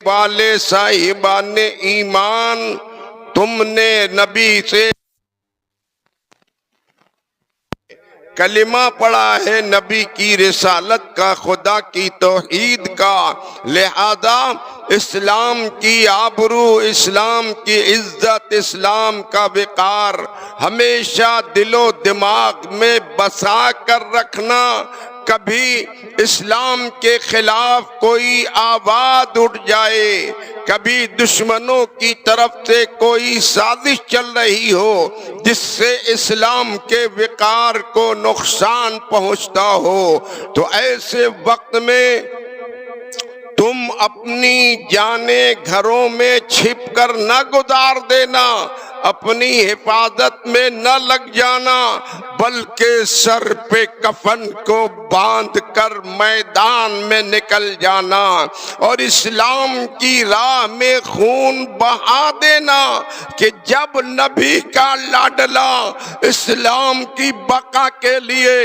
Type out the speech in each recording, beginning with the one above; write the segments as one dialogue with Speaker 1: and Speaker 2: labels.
Speaker 1: والے صاحبان ایمان، تم نے نبی سے کلمہ پڑھا ہے، نبی کی رسالت کا، خدا کی توحید کا، لہذا اسلام کی آبرو، اسلام کی عزت، اسلام کا وقار ہمیشہ دل و دماغ میں بسا کر رکھنا۔ کبھی اسلام کے خلاف کوئی آواز اٹھ جائے، کبھی دشمنوں کی طرف سے کوئی سازش چل رہی ہو جس سے اسلام کے وقار کو نقصان پہنچتا ہو، تو ایسے وقت میں تم اپنی جانیں گھروں میں چھپ کر نہ گزار دینا، اپنی حفاظت میں نہ لگ جانا، بلکہ سر پہ کفن کو باندھ کر میدان میں نکل جانا اور اسلام کی راہ میں خون بہا دینا کہ جب نبی کا لاڈلا اسلام کی بقا کے لیے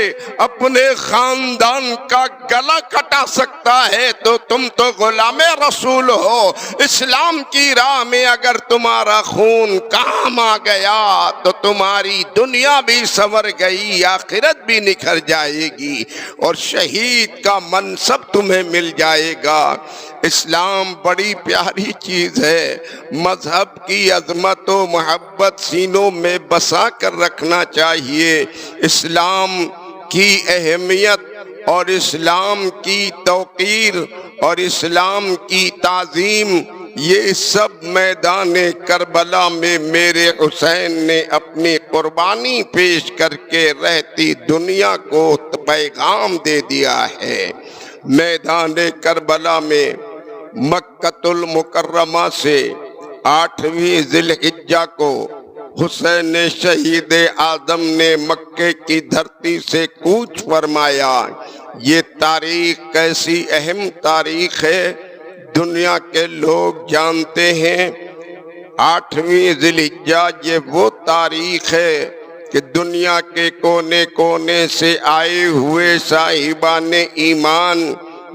Speaker 1: اپنے خاندان کا گلا کٹا سکتا ہے تو تم تو غلام رسول ہو۔ اسلام کی راہ میں اگر تمہارا خون کام آ گیا تو تمہاری دنیا بھی سنور گئی، آخرت بھی نکھر جائے گی اور شہید کا منصب تمہیں مل جائے گا۔ اسلام بڑی پیاری چیز ہے، مذہب کی عظمت و محبت سینوں میں بسا کر رکھنا چاہیے۔ اسلام کی اہمیت اور اسلام کی توقیر اور اسلام کی تعظیم، یہ سب میدان کربلا میں میرے حسین نے اپنی قربانی پیش کر کے رہتی دنیا کو پیغام دے دیا ہے۔ میدان کربلا میں مکۃ المکرمہ سے 8ویں ذی الحجہ کو حسین شہید اعظم نے مکے کی دھرتی سے کوچ فرمایا۔ یہ تاریخ کیسی اہم تاریخ ہے، دنیا کے لوگ جانتے ہیں۔ 8ویں ذی الحجہ یہ وہ تاریخ ہے کہ دنیا کے کونے کونے سے آئے ہوئے صاحبان ایمان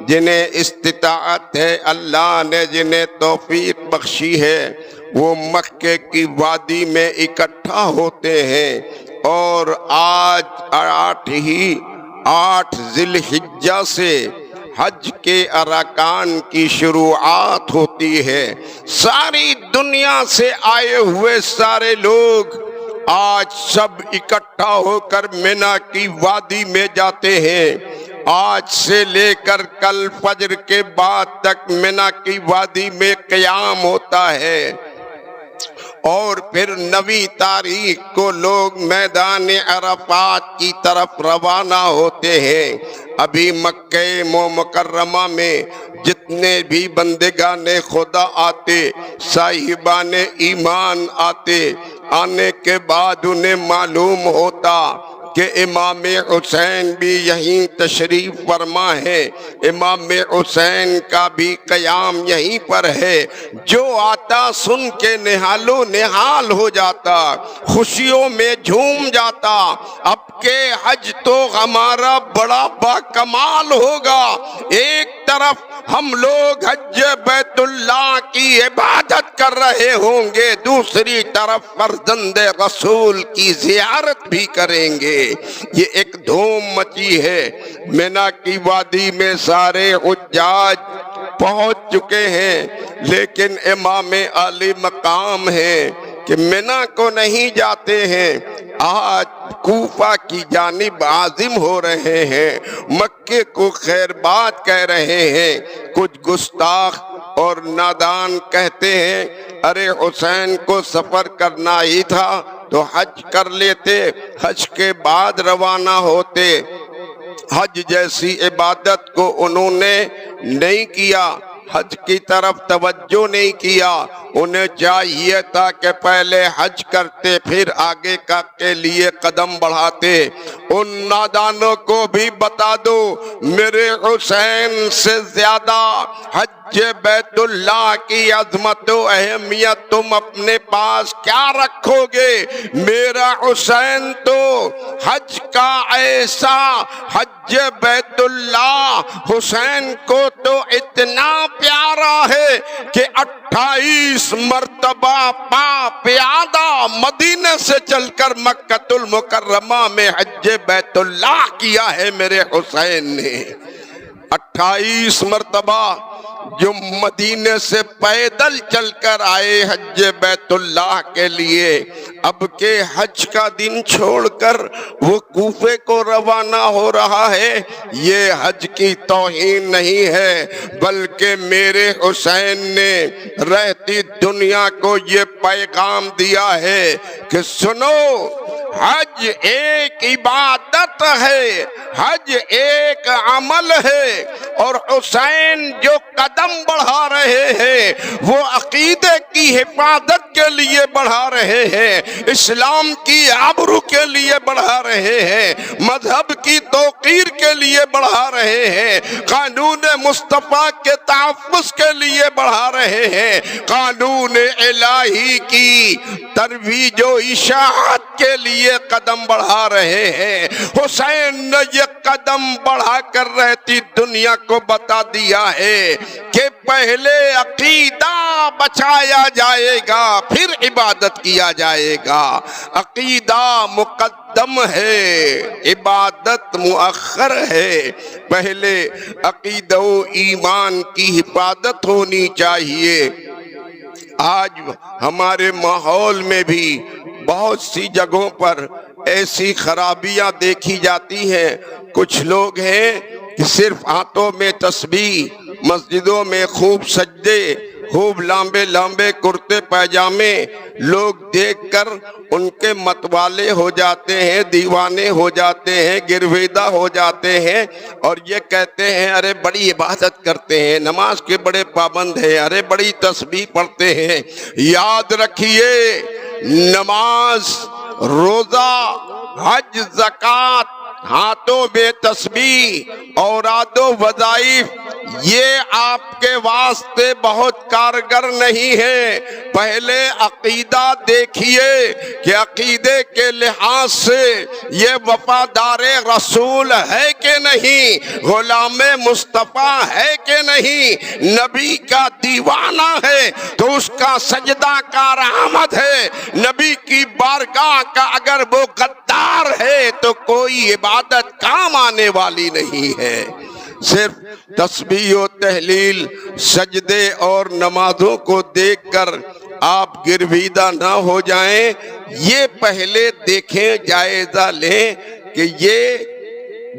Speaker 1: جنہیں استطاعت ہے، اللہ نے جنہیں توفیق بخشی ہے، وہ مکے کی وادی میں اکٹھا ہوتے ہیں اور آج 8 ذی الحجہ سے حج کے ارکان کی شروعات ہوتی ہے۔ ساری دنیا سے آئے ہوئے سارے لوگ آج سب اکٹھا ہو کر مینا کی وادی میں جاتے ہیں۔ آج سے لے کر کل فجر کے بعد تک مینا کی وادی میں قیام ہوتا ہے اور پھر 9ویں تاریخ کو لوگ میدان عرفات کی طرف روانہ ہوتے ہیں۔ ابھی مکہ مکرمہ میں جتنے بھی بندگان خدا آتے، صاحبان ایمان آتے، آنے کے بعد انہیں معلوم ہوتا کہ امام حسین بھی یہیں تشریف فرما ہے، امام حسین کا بھی قیام یہیں پر ہے۔ جو آتا سن کے نہال و نہال ہو جاتا، خوشیوں میں جھوم جاتا، اب کہ حج تو ہمارا بڑا باکمال ہوگا۔ ایک طرف ہم لوگ حج بیت اللہ کی عبادت کر رہے ہوں گے، دوسری طرف فرزند رسول کی زیارت بھی کریں گے۔ یہ ایک دھوم مچی ہے۔ مینا کی وادی میں سارے حجاج پہنچ چکے ہیں، لیکن امام عالی مقام ہیں کہ مینا کو نہیں جاتے ہیں۔ آج کوفہ کی جانب عازم ہو رہے ہیں، مکے کو خیر بات کہہ رہے ہیں۔ کچھ گستاخ اور نادان کہتے ہیں ارے حسین کو سفر کرنا ہی تھا تو حج کر لیتے، حج کے بعد روانہ ہوتے۔ حج جیسی عبادت کو انہوں نے نہیں کیا، حج کی طرف توجہ نہیں کیا، انہیں چاہیے تھا کہ پہلے حج کرتے پھر آگے کا کے لیے قدم بڑھاتے۔ ان نادانوں کو بھی بتا دو میرے حسین سے زیادہ حج بیت اللہ کی عظمت و اہمیت تم اپنے پاس کیا رکھو گے؟ میرا حسین تو حج کا ایسا حج بیت اللہ حسین کو تو اتنا پیارا ہے کہ 28 مرتبہ پا پیادہ مدینے سے چل کر مکہ المکرمہ میں حج بیت اللہ کیا ہے میرے حسین نے۔ 28 مرتبہ جو مدینے سے پیدل چل کر آئے حج بیت اللہ کے لیے، اب کے حج کا دن چھوڑ کر وہ کوفے کو روانہ ہو رہا ہے، یہ حج کی توہین نہیں ہے بلکہ میرے حسین نے رہتی دنیا کو یہ پیغام دیا ہے کہ سنو، حج ایک عبادت ہے، حج ایک عمل ہے، اور حسین جو قدم بڑھا رہے ہیں وہ عقیدے کی حفاظت کے لیے بڑھا رہے ہیں، اسلام کی آبرو کے لیے بڑھا رہے ہیں، مذہب کی توقیر کے لیے بڑھا رہے ہیں، قانون مصطفیٰ کے تحفظ کے لیے بڑھا رہے ہیں، قانون الہی کی ترویج و اشاعت کے لیے قدم بڑھا رہے ہیں۔ حسین نے یہ قدم بڑھا کر رہتی دنیا کو بتا دیا ہے کہ پہلے عقیدہ بچایا جائے گا پھر عبادت کیا جائے گا۔ عقیدہ مقدم ہے، عبادت مؤخر ہے۔ پہلے عقیدہ و ایمان کی حفاظت ہونی چاہیے۔ آج ہمارے ماحول میں بھی بہت سی جگہوں پر ایسی خرابیاں دیکھی جاتی ہیں۔ کچھ لوگ ہیں کہ صرف ہاتھوں میں تسبیح، مسجدوں میں خوب سجدے، خوب لمبے لمبے کرتے پائجامے، لوگ دیکھ کر ان کے متوالے ہو جاتے ہیں، دیوانے ہو جاتے ہیں، گرویدہ ہو جاتے ہیں، اور یہ کہتے ہیں ارے بڑی عبادت کرتے ہیں، نماز کے بڑے پابند ہیں، ارے بڑی تسبیح پڑھتے ہیں۔ یاد رکھیے، نماز، روزہ، حج، زکوٰۃ، ہاتھوں میں تسبیح، اوراد و وظائف، یہ آپ کے واسطے بہت کارگر نہیں ہے۔ پہلے عقیدہ دیکھیے کہ عقیدے کے لحاظ سے یہ وفادار رسول ہے کہ نہیں، غلام مصطفیٰ ہے کہ نہیں، نبی کا دیوانہ ہے تو اس کا سجدہ کارآمد ہے، نبی کی بارگاہ کا اگر وہ غدار ہے تو کوئی عبادت کام آنے والی نہیں ہے۔ صرف تسبیح و تحلیل، سجدے اور نمازوں کو دیکھ کر آپ گرویدہ نہ ہو جائیں، یہ پہلے دیکھیں، جائزہ لیں کہ یہ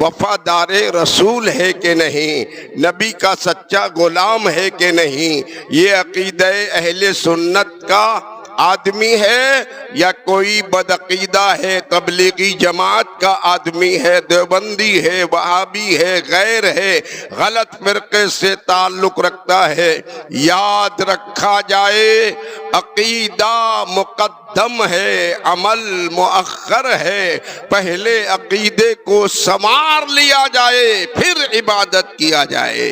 Speaker 1: وفادار رسول ہے کہ نہیں، نبی کا سچا غلام ہے کہ نہیں، یہ عقیدہ اہل سنت کا آدمی ہے یا کوئی بدعقیدہ ہے، تبلیغی جماعت کا آدمی ہے، دیوبندی ہے، وہابی ہے، غیر ہے، غلط فرقے سے تعلق رکھتا ہے۔ یاد رکھا جائے، عقیدہ مقدم ہے، عمل مؤخر ہے۔ پہلے عقیدے کو سنوار لیا جائے پھر عبادت کیا جائے۔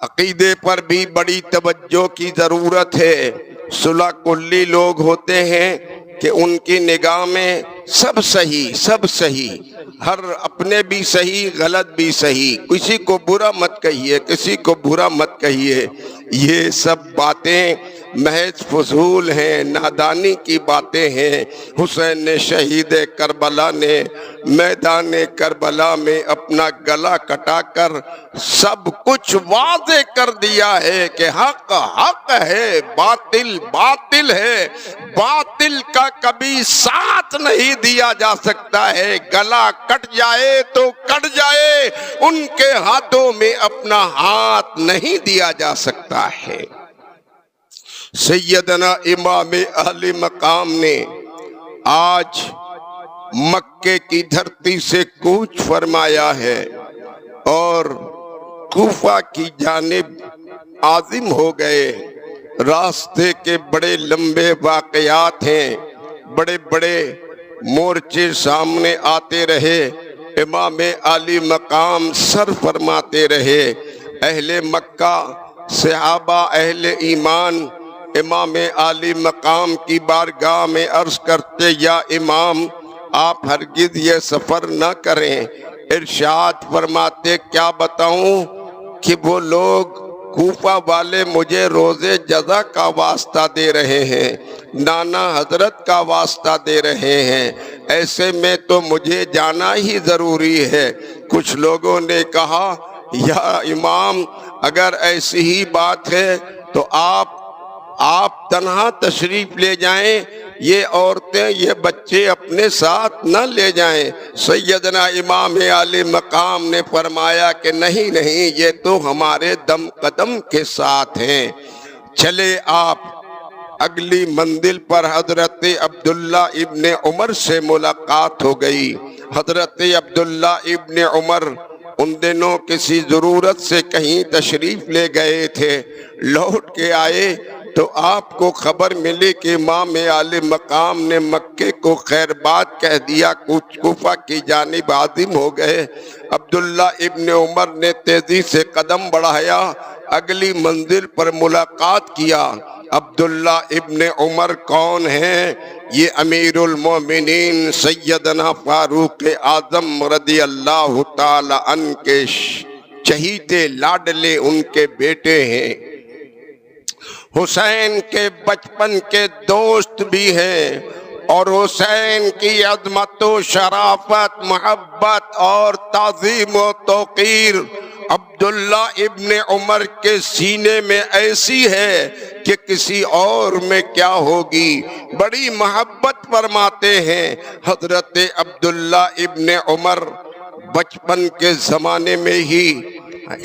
Speaker 1: عقیدے پر بھی بڑی توجہ کی ضرورت ہے۔ صلح کلی لوگ ہوتے ہیں کہ ان کی نگاہ میں سب صحیح، ہر اپنے بھی صحیح، غلط بھی صحیح، کسی کو برا مت کہیے، کسی کو برا مت کہیے۔ یہ سب باتیں محض فضول ہیں، نادانی کی باتیں ہیں۔ حسین شہید کربلا نے میدان کربلا میں اپنا گلا کٹا کر سب کچھ واضح کر دیا ہے کہ حق حق ہے، باطل باطل ہے، باطل کا کبھی ساتھ نہیں دیا جا سکتا ہے، گلا کٹ جائے تو کٹ جائے، ان کے ہاتھوں میں اپنا ہاتھ نہیں دیا جا سکتا ہے۔ سیدنا امام اہل مقام نے آج مکے کی دھرتی سے کوچ فرمایا ہے اور کوفہ کی جانب عازم ہو گئے۔ راستے کے بڑے لمبے واقعات ہیں، بڑے بڑے مورچے سامنے آتے رہے، امام عالی مقام سر فرماتے رہے، اہل مکہ صحابہ اہل ایمان امام عالی مقام کی بارگاہ میں عرض کرتے، یا امام آپ ہرگز یہ سفر نہ کریں۔ ارشاد فرماتے، کیا بتاؤں کہ وہ لوگ کوفہ والے مجھے روزے جزا کا واسطہ دے رہے ہیں، نانا حضرت کا واسطہ دے رہے ہیں، ایسے میں تو مجھے جانا ہی ضروری ہے۔ کچھ لوگوں نے کہا، یا امام اگر ایسی ہی بات ہے تو آپ تنہا تشریف لے جائیں، یہ عورتیں یہ بچے اپنے ساتھ نہ لے جائیں۔ سیدنا امام عالی مقام نے فرمایا کہ نہیں نہیں، یہ تو ہمارے دم قدم کے ساتھ ہیں۔ چلے آپ۔ اگلی منزل پر حضرت عبداللہ ابن عمر سے ملاقات ہو گئی۔ حضرت عبداللہ ابن عمر ان دنوں کسی ضرورت سے کہیں تشریف لے گئے تھے، لوٹ کے آئے تو آپ کو خبر ملی کہ امام عالی مقام نے مکے کو خیر بات کہہ دیا، کچھ کوفہ کی جانب عازم ہو گئے۔ عبداللہ ابن عمر نے تیزی سے قدم بڑھایا، اگلی منزل پر ملاقات کیا۔ عبداللہ ابن عمر کون ہیں؟ یہ امیر المومنین سیدنا فاروق اعظم رضی اللہ تعالی عنہ کے چہیتے لاڈلے ان کے بیٹے ہیں، حسین کے بچپن کے دوست بھی ہیں، اور حسین کی عظمت و شرافت، محبت اور تعظیم و توقیر عبداللہ ابن عمر کے سینے میں ایسی ہے کہ کسی اور میں کیا ہوگی، بڑی محبت فرماتے ہیں۔ حضرت عبداللہ ابن عمر بچپن کے زمانے میں ہی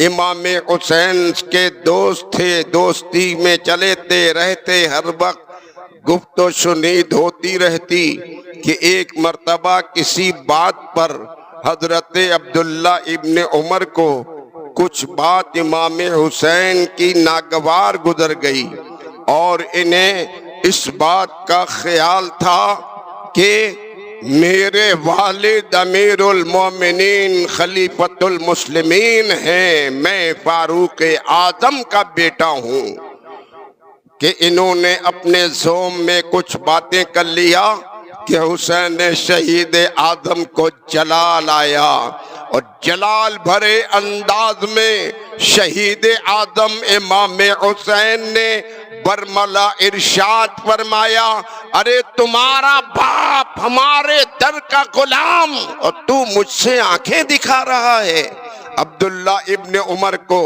Speaker 1: امام حسین کے دوست تھے، دوستی میں چلتے رہتے، ہر وقت گفت و شنید ہوتی رہتی کہ ایک مرتبہ کسی بات پر حضرت عبداللہ ابن عمر کو کچھ بات امام حسین کی ناگوار گزر گئی، اور انہیں اس بات کا خیال تھا کہ میرے والد امیر المومنین خلیفۃ المسلمین ہیں، میں فاروق اعظم کا بیٹا ہوں، کہ انہوں نے اپنے زوم میں کچھ باتیں کر لیا کہ حسین شہید اعظم کو جلال آیا، اور جلال بھرے انداز میں شہید اعظم امام حسین نے برملا ارشاد فرمایا، ارے تمہارا باپ ہمارے در کا غلام اور تو مجھ سے آنکھیں دکھا رہا ہے۔ عبداللہ ابن عمر کو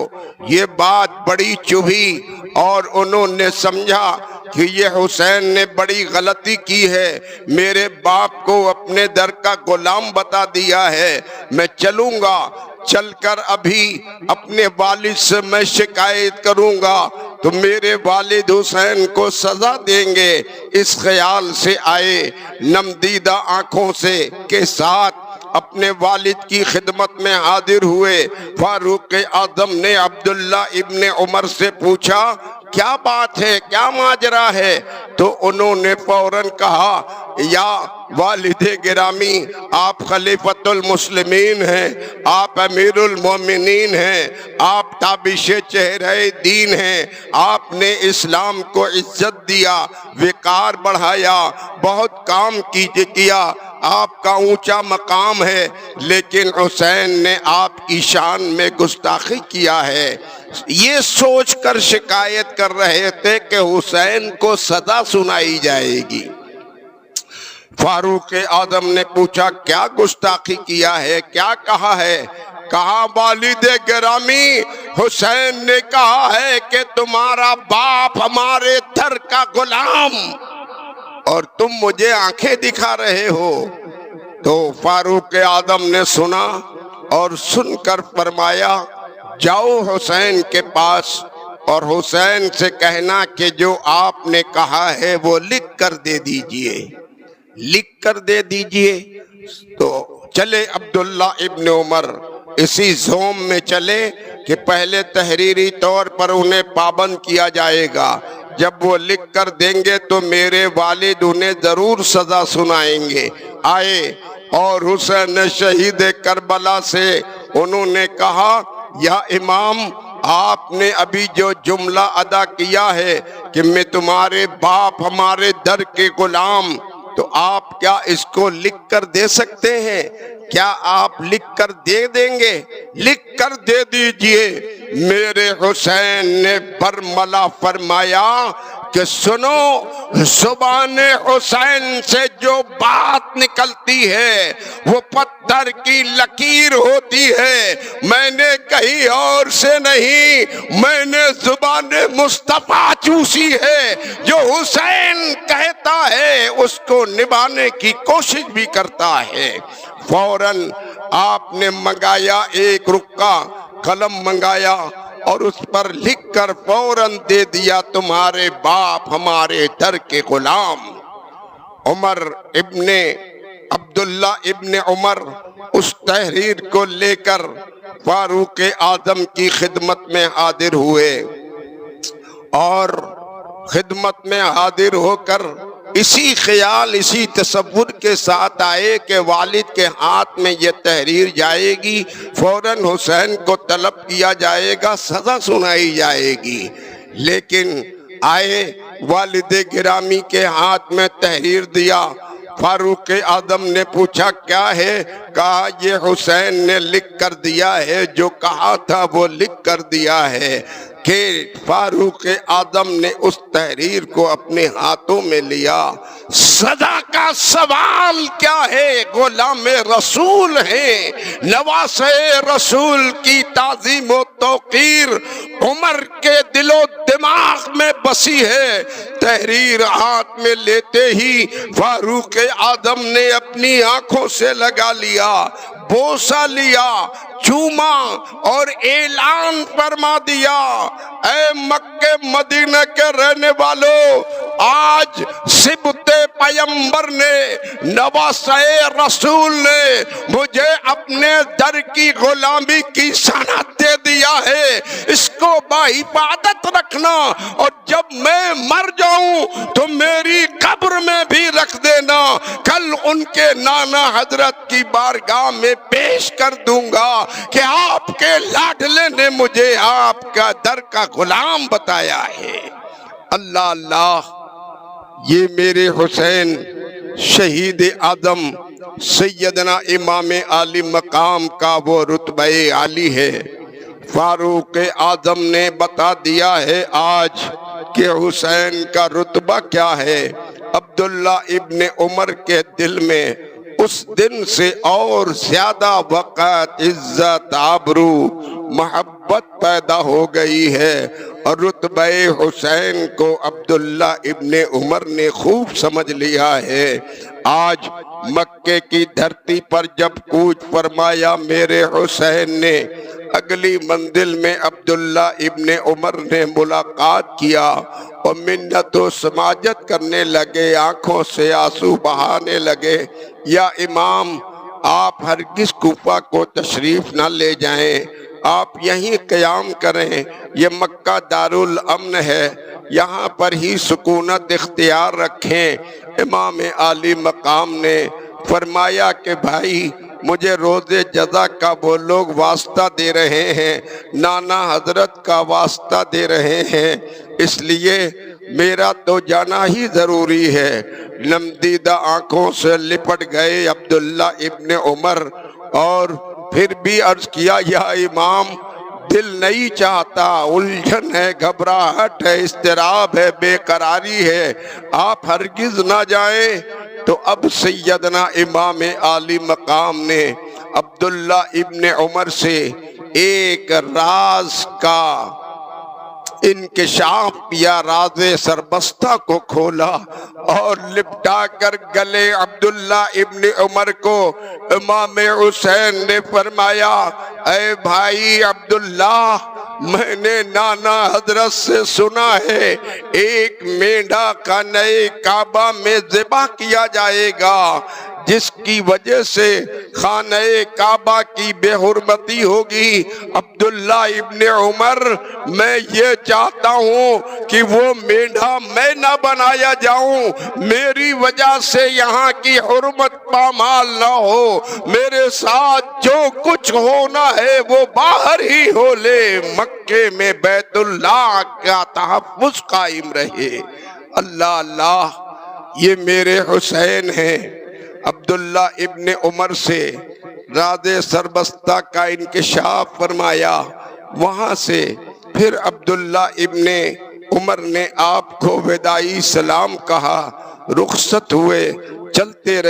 Speaker 1: یہ بات بڑی چبھی، اور انہوں نے سمجھا کہ یہ حسین نے بڑی غلطی کی ہے، میرے باپ کو اپنے در کا غلام بتا دیا ہے، میں چلوں گا، چل کر ابھی اپنے والد سے میں شکایت کروں گا تو میرے والد حسین کو سزا دیں گے۔ اس خیال سے آئے، نمدیدہ آنکھوں سے کے ساتھ اپنے والد کی خدمت میں حاضر ہوئے۔ فاروق اعظم نے عبداللہ ابن عمر سے پوچھا، کیا بات ہے، کیا ماجرا ہے؟ تو انہوں نے فوراً کہا، یا والد گرامی، آپ خلیفۃ المسلمین ہیں، آپ امیر المومنین ہیں، آپ تابش چہرہ دین ہیں، آپ نے اسلام کو عزت دیا، وقار بڑھایا، بہت کام کیا، آپ کا اونچا مقام ہے، لیکن حسین نے آپ کی شان میں گستاخی کیا ہے۔ یہ سوچ کر شکایت کر رہے تھے کہ حسین کو سزا سنائی جائے گی۔ فاروق اعظم نے پوچھا، کیا گستاخی کیا ہے، کیا کہا ہے؟ کہا، والد گرامی، حسین نے کہا ہے کہ تمہارا باپ ہمارے در کا غلام اور تم مجھے آنکھیں دکھا رہے ہو۔ تو فاروق اعظم نے سنا اور سن کر فرمایا، جاؤ حسین کے پاس اور حسین سے کہنا کہ جو آپ نے کہا ہے وہ لکھ کر دے دیجئے، لکھ کر دے دیجئے۔ تو چلے عبداللہ ابن عمر اسی زوم میں چلے کہ پہلے تحریری طور پر انہیں پابند کیا جائے گا، جب وہ لکھ کر دیں گے تو میرے والد انہیں ضرور سزا سنائیں گے۔ آئے اور حسین شہید کربلا سے انہوں نے کہا یا امام آپ نے ابھی جو جملہ ادا کیا ہے کہ میں تمہارے باپ ہمارے در کے غلام، تو آپ کیا اس کو لکھ کر دے سکتے ہیں؟ کیا آپ لکھ کر دے دیں گے؟ لکھ کر دے دیجئے۔ میرے حسین نے برملا فرمایا کہ سنو، زبان حسین سے جو بات نکلتی ہے وہ پتھر کی لکیر ہوتی ہے۔ میں نے کہیں اور سے نہیں، میں نے زبان مصطفیٰ چوسی ہے۔ جو حسین کہتا ہے اس کو نبھانے کی کوشش بھی کرتا ہے۔ فوراً آپ نے منگایا ایک رکا قلم منگایا اور اس پر لکھ کر فوراً دے دیا تمہارے باپ ہمارے در کے غلام۔ عمر ابن عبداللہ ابن عمر اس تحریر کو لے کر فاروق اعظم کی خدمت میں حاضر ہوئے اور خدمت میں حاضر ہو کر اسی خیال اسی تصور کے ساتھ آئے کہ والد کے ہاتھ میں یہ تحریر جائے گی، فوراً حسین کو طلب کیا جائے گا، سزا سنائی جائے گی۔ لیکن آئے والد گرامی کے ہاتھ میں تحریر دیا۔ فاروق اعظم نے پوچھا کیا ہے؟ کہا یہ حسین نے لکھ کر دیا ہے، جو کہا تھا وہ لکھ کر دیا ہے۔ کہ فاروق اعظم نے اس تحریر کو اپنے ہاتھوں میں لیا۔ سزا کا سوال کیا ہے؟ غلام رسول ہیں، نواسے رسول کی تعظیم و توقیر عمر کے دل و دماغ میں بسی ہے۔ تحریر ہاتھ میں لیتے ہی فاروق اعظم نے اپنی آنکھوں سے لگا لیا، بوسہ لیا، چوما اور اعلان فرما دیا، اے مکہ مدینہ کے رہنے والوں، آج سبت پیمبر نے، نواسہ رسول نے مجھے اپنے در کی غلامی کی سند دے دیا ہے، اس کو بحفاظت رکھنا، اور جب میں مر جاؤں تو میری قبر میں بھی رکھ دینا، کل ان کے نانا حضرت کی بارگاہ میں پیش کر دوں گا کہ آپ کے لاڈلے نے مجھے آپ کا در کا غلام بتایا ہے۔ اللہ اللہ، یہ میرے حسین شہید اعظم سیدنا امام عالی مقام کا وہ رتبہ عالی ہے۔ فاروق اعظم نے بتا دیا ہے آج کہ حسین کا رتبہ کیا ہے۔ عبداللہ ابن عمر کے دل میں اس دن سے اور زیادہ وقت، عزت، آبرو، محبت پیدا ہو گئی ہے، اور رتبہ حسین کو عبداللہ ابن عمر نے خوب سمجھ لیا ہے۔ آج مکے کی دھرتی پر جب کوچ فرمایا میرے حسین نے، اگلی منزل میں عبداللہ ابن عمر نے ملاقات کیا اور منت و سماجت کرنے لگے، آنکھوں سے آنسو بہانے لگے، یا امام آپ ہرگز کوفہ کو تشریف نہ لے جائیں، آپ یہیں قیام کریں، یہ مکہ دارالامن ہے، یہاں پر ہی سکونت اختیار رکھیں۔ امام عالی مقام نے فرمایا کہ بھائی مجھے روز جزا کا وہ لوگ واسطہ دے رہے ہیں، نانا حضرت کا واسطہ دے رہے ہیں، اس لیے میرا تو جانا ہی ضروری ہے۔ نمدیدہ آنکھوں سے لپٹ گئے عبداللہ ابن عمر اور پھر بھی عرض کیا یا امام دل نہیں چاہتا، الجھن ہے، گھبراہٹ ہے، اضطراب ہے، بے قراری ہے، آپ ہرگز نہ جائیں۔ تو اب سیدنا امام عالی مقام نے عبداللہ ابن عمر سے ایک راز کا انکشاف کیا، راز سربستہ کو کھولا اور لپٹا کر گلے عبداللہ ابن عمر کو امام حسین نے فرمایا، اے بھائی عبداللہ، میں نے نانا حضرت سے سنا ہے ایک مینڈا کا نئے کعبہ میں ذبح کیا جائے گا، جس کی وجہ سے خانہ کعبہ کی بے حرمتی ہوگی۔ عبداللہ ابن عمر، میں یہ چاہتا ہوں کہ وہ مینڈھا میں نہ بنایا جاؤں، میری وجہ سے یہاں کی حرمت پامال نہ ہو، میرے ساتھ جو کچھ ہونا ہے وہ باہر ہی ہو لے، مکے میں بیت اللہ کا تحفظ قائم رہے۔ اللہ اللہ، یہ میرے حسین ہیں۔ عبداللہ ابن عمر سے راز سربستہ کا انکشاف فرمایا۔ وہاں سے پھر عبداللہ ابن عمر نے آپ کو وداعی سلام کہا، رخصت ہوئے، چلتے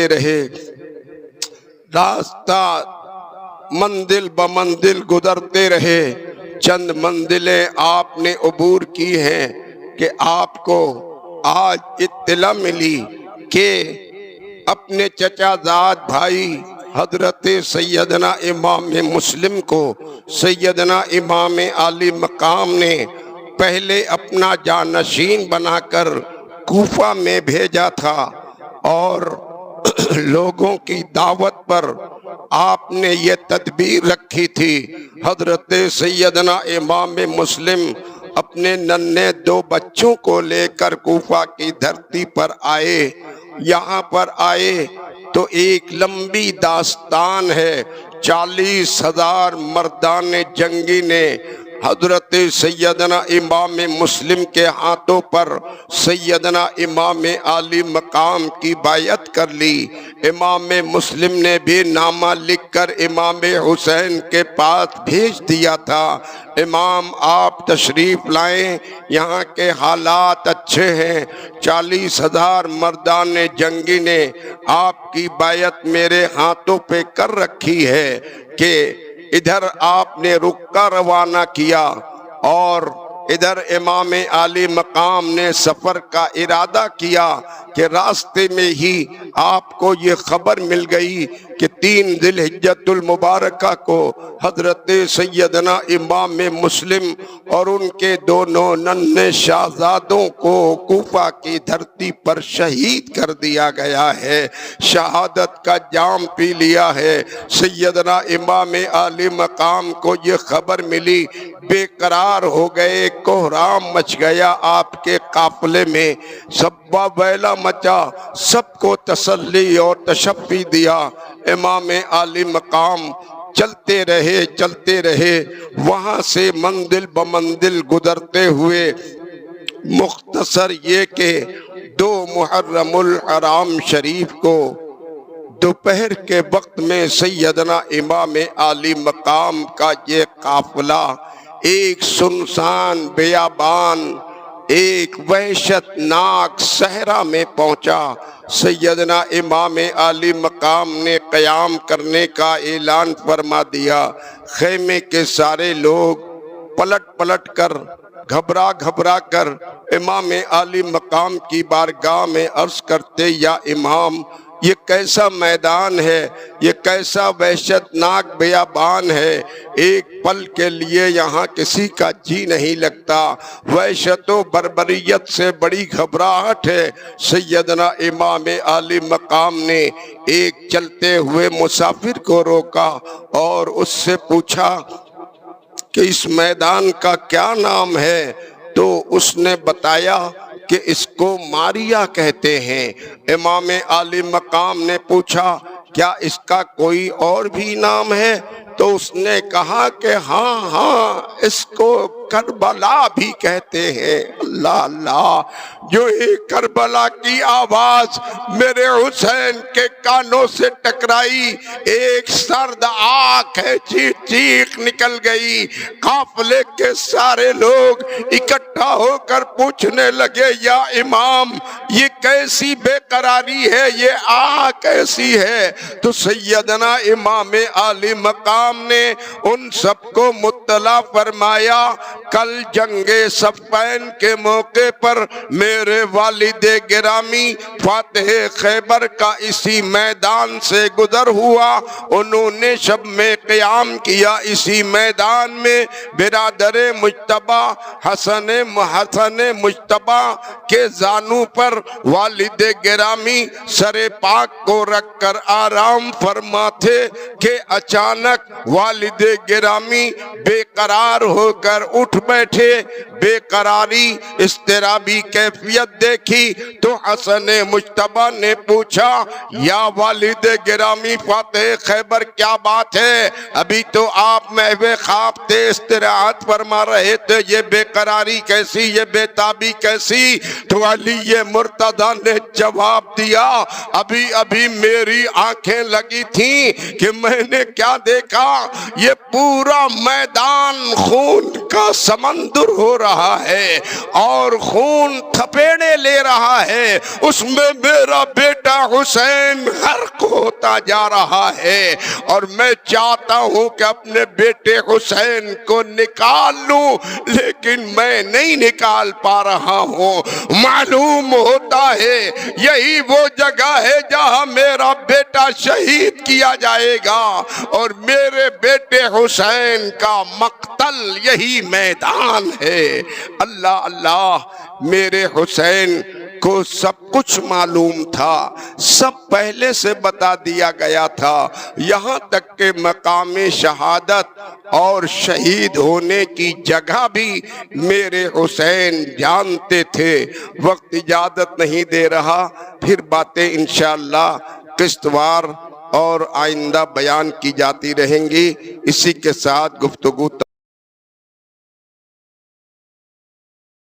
Speaker 1: رہے، راستہ منزل بمنزل گزرتے رہے۔ چند منزلیں آپ نے عبور کی ہیں کہ آپ کو آج اطلاع ملی کہ اپنے چچا زاد بھائی حضرت سیدنا امام مسلم کو سیدنا امام عالی مقام نے پہلے اپنا جانشین بنا کر کوفہ میں بھیجا تھا، اور لوگوں کی دعوت پر آپ نے یہ تدبیر رکھی تھی۔ حضرت سیدنا امام مسلم اپنے ننھے 2 بچوں کو لے کر کوفہ کی دھرتی پر آئے۔ یہاں پر آئے تو ایک لمبی داستان ہے۔ 40,000 مردان جنگی نے حضرت سیدنا امام مسلم کے ہاتھوں پر سیدنا امام عالی مقام کی بیعت کر لی۔ امام مسلم نے بھی نامہ لکھ کر امام حسین کے پاس بھیج دیا تھا، امام آپ تشریف لائیں، یہاں کے حالات اچھے ہیں۔ 40,000 مردان جنگی نے آپ کی بیعت میرے ہاتھوں پہ کر رکھی ہے کہ ادھر آپ نے رکا روانہ کیا، اور ادھر امام عالی مقام نے سفر کا ارادہ کیا کہ راستے میں ہی آپ کو یہ خبر مل گئی کہ 3 ذی الحجۃ المبارکہ کو حضرت سیدنا امام مسلم اور ان کے دونوں ننھے شہزادوں کو کوفہ کی دھرتی پر شہید کر دیا گیا ہے، شہادت کا جام پی لیا ہے۔ سیدنا امام عالی مقام کو یہ خبر ملی، بے قرار ہو گئے، کوہرام مچ گیا آپ کے قافلے میں، سبا ویلا مچا، سب کو تسلی اور تشفی دیا۔ امام عالی مقام چلتے رہے، وہاں سے منزل بمنزل گزرتے ہوئے، مختصر یہ کہ 2 محرم الحرام شریف کو دوپہر کے وقت میں سیدنا امام عالی مقام کا یہ قافلہ ایک سنسان بیابان، ایک وحشت ناک صحرا میں پہنچا۔ سیدنا امام عالی مقام نے قیام کرنے کا اعلان فرما دیا۔ خیمے کے سارے لوگ پلٹ کر، گھبرا کر امام عالی مقام کی بارگاہ میں عرض کرتے، یا امام، یہ کیسا میدان ہے، یہ کیسا وحشت ناک بیابان ہے، ایک پل کے لیے یہاں کسی کا جی نہیں لگتا، وحشت و بربریت سے بڑی گھبراہٹ ہے۔ سیدنا امام عالی مقام نے ایک چلتے ہوئے مسافر کو روکا اور اس سے پوچھا کہ اس میدان کا کیا نام ہے، تو اس نے بتایا کہ اس کو ماریا کہتے ہیں۔ امام عالی مقام نے پوچھا کیا اس کا کوئی اور بھی نام ہے، تو اس نے کہا کہ ہاں اس کو کربلا بھی کہتے ہیں۔ اللہ اللہ، جو ایک کربلا کی آواز میرے حسین کے کانوں سے ٹکرائی، ایک سرد آنکھ ہے، چیخ نکل گئی۔ قافلے کے سارے لوگ اکٹھا ہو کر پوچھنے لگے، یا امام، یہ کیسی بے قراری ہے، یہ آنکھ کیسی ہے؟ تو سیدنا امام عالی مقام نے ان سب کو مطلع فرمایا کل جنگ صفین کے موقع پر میرے والد گرامی فاتح خیبر کا اسی میدان سے گزر ہوا، انہوں نے شب میں قیام کیا اسی میدان میں۔ برادر مجتبی حسن مجتبی کے زانو پر والد گرامی سر پاک کو رکھ کر آرام فرما تھے کہ اچانک والد گرامی بے قرار ہو کر اٹھ بیٹھے۔ بے قراری اضطرابی کیفیت دیکھی تو حسن مجتبی نے پوچھا، یا والد گرامی فاتح خیبر کیا بات ہے؟ ابھی تو آپ محو خواب تھے، استراحت فرما رہے تھے، یہ بے قراری کیسی، یہ بے تابی کیسی؟ تو علی مرتضیٰ نے جواب دیا، ابھی میری آنکھیں لگی تھیں کہ میں نے کیا دیکھا، یہ پورا میدان خون کا سمندر ہو رہا ہے اور خون تھپیڑے لے رہا ہے، اس میں میرا بیٹا حسین غرق ہوتا جا رہا ہے، اور میں چاہتا ہوں کہ اپنے بیٹے حسین کو نکال لوں، لیکن میں نہیں نکال پا رہا ہوں۔ معلوم ہوتا ہے یہی وہ جگہ ہے جہاں میرا بیٹا شہید کیا جائے گا، اور میرے بیٹے حسین کا مقتل یہی میدان ہے۔ اللہ اللہ، میرے حسین کو سب کچھ معلوم تھا، سب پہلے سے بتا دیا گیا تھا، یہاں تک کہ مقام شہادت اور شہید ہونے کی جگہ بھی میرے حسین جانتے تھے۔ وقت اجازت نہیں دے رہا، پھر باتیں انشاءاللہ قسط وار اور آئندہ بیان کی جاتی رہیں گی۔ اسی کے ساتھ گفتگو